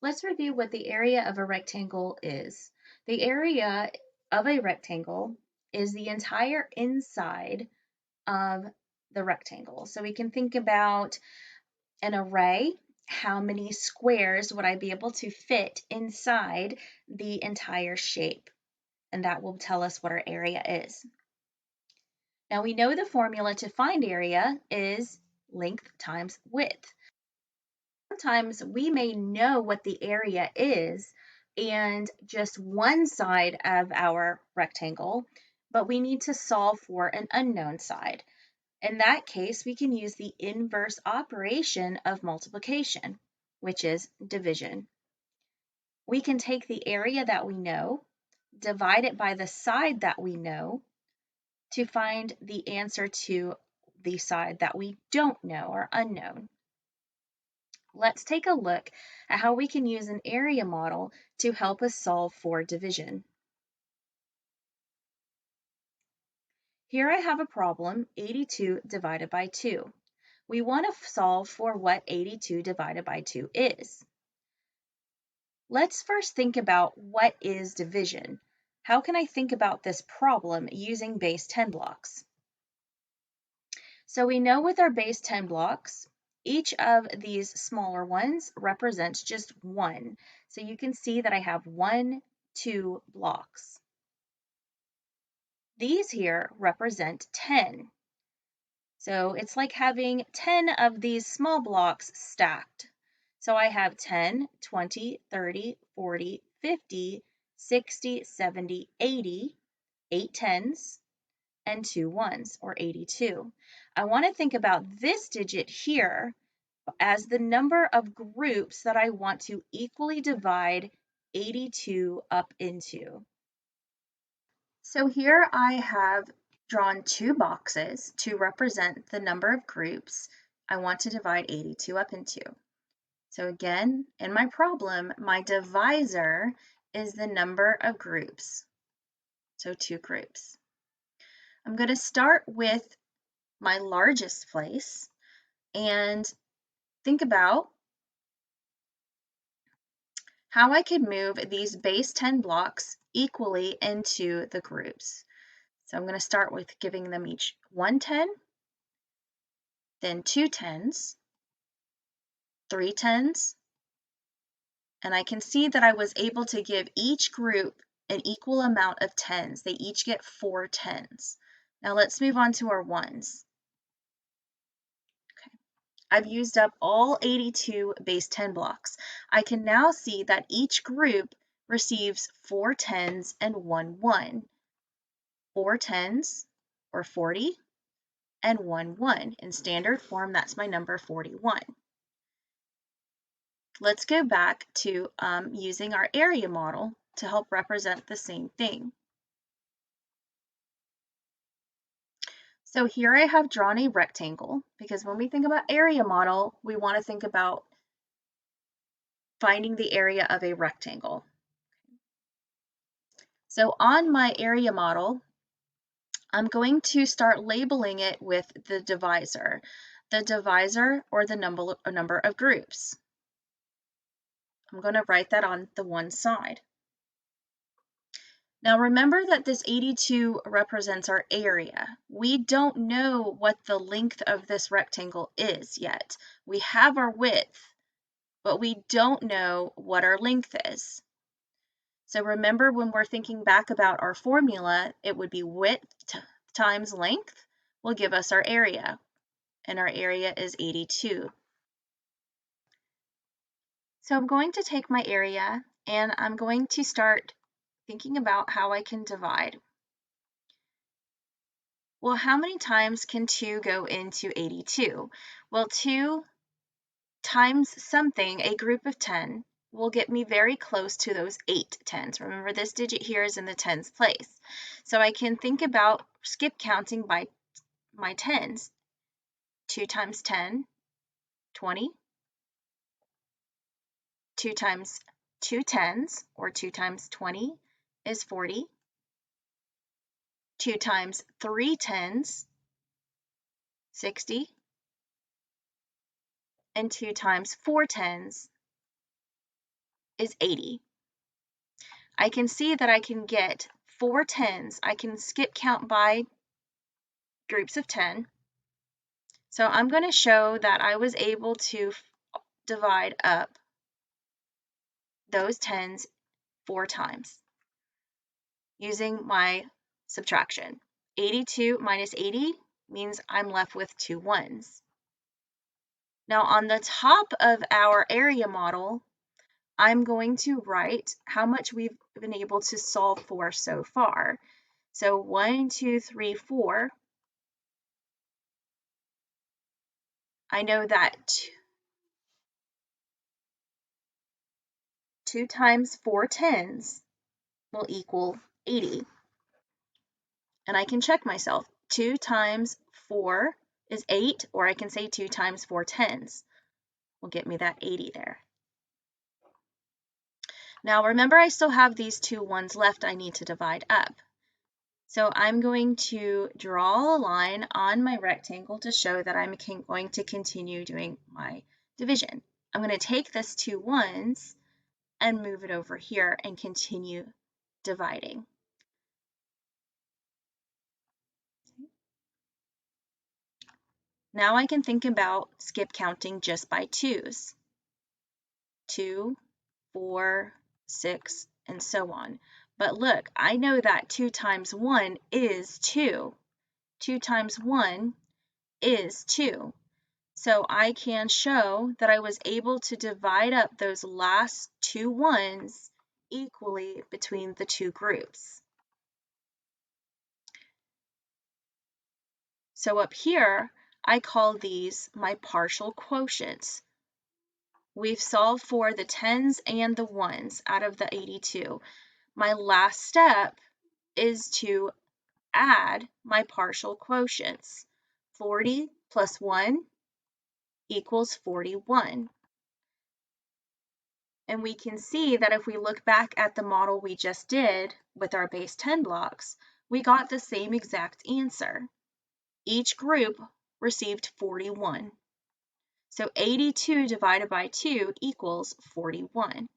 Let's review what the area of a rectangle is. The area of a rectangle is the entire inside of the rectangle. So we can think about an array. How many squares would I be able to fit inside the entire shape? And that will tell us what our area is. Now we know the formula to find area is length times width. Sometimes we may know what the area is and just one side of our rectangle, but we need to solve for an unknown side. In that case, we can use the inverse operation of multiplication, which is division. We can take the area that we know, divide it by the side that we know to find the answer to the side that we don't know or unknown. Let's take a look at how we can use an area model to help us solve for division. Here I have a problem, 82 divided by 2. We want to solve for what 82 divided by 2 is. Let's first think about what is division. How can I think about this problem using base 10 blocks? So we know with our base 10 blocks, each of these smaller ones represents just one. So you can see that I have 1, 2 blocks. These here represent 10. So it's like having 10 of these small blocks stacked. So I have 10, 20, 30, 40, 50, 60, 70, 80, 8 tens, and 2 ones, or 82. I want to think about this digit here as the number of groups that I want to equally divide 82 up into. So here I have drawn 2 boxes to represent the number of groups I want to divide 82 up into. So again, in my problem, my divisor is the number of groups. So 2 groups. I'm going to start with my largest place and think about how I could move these base 10 blocks equally into the groups. So I'm going to start with giving them each 1 10, then 2 10s, 3 10s, and I can see that I was able to give each group an equal amount of 10s. They each get 4 10s. Now let's move on to our 1s. Okay. I've used up all 82 base 10 blocks. I can now see that each group receives 4 10s and 1 1. 4 10s, or 40, and 1 1. In standard form, that's my number 41. Let's go back to using our area model to help represent the same thing. So here I have drawn a rectangle because when we think about area model, we want to think about finding the area of a rectangle. So on my area model, I'm going to start labeling it with the divisor or the number of groups. I'm going to write that on the one side. Now remember that this 82 represents our area. We don't know what the length of this rectangle is yet. We have our width, but we don't know what our length is. So remember when we're thinking back about our formula, it would be width times length will give us our area, and our area is 82. So I'm going to take my area and I'm going to start thinking about how I can divide. Well, how many times can 2 go into 82? Well, 2 times something, a group of 10, will get me very close to those 8 tens. Remember, this digit here is in the tens place. So I can think about skip counting by my tens. 2 times 10, 20. 2 times 2 tens, or 2 times 20, is 40. 2 times 3 tens, 60. And 2 times 4 tens, is 80. I can see that I can get 4 10s. I can skip count by groups of 10. So I'm going to show that I was able to divide up those 10s 4 times using my subtraction. 82 minus 80 means I'm left with 2 1s. Now on the top of our area model, I'm going to write how much we've been able to solve for so far. So 1, 2, 3, 4. I know that 2 times 4 10s will equal 80. And I can check myself. 2 times 4 is 8, or I can say 2 times 4 10s will get me that 80 there. Now remember, I still have these 2 1s left I need to divide up. So I'm going to draw a line on my rectangle to show that I'm going to continue doing my division. I'm going to take this 2 1s and move it over here and continue dividing. Now I can think about skip counting just by 2s. 2, 4, 6, and so on. But look, I know that 2 times 1 is 2. 2 times 1 is 2. So I can show that I was able to divide up those last 2 1s equally between the 2 groups. So up here, I call these my partial quotients. We've solved for the 10s and the 1s out of the 82. My last step is to add my partial quotients. 40 plus 1 equals 41. And we can see that if we look back at the model we just did with our base 10 blocks, we got the same exact answer. Each group received 41. So 82 divided by 2 equals 41.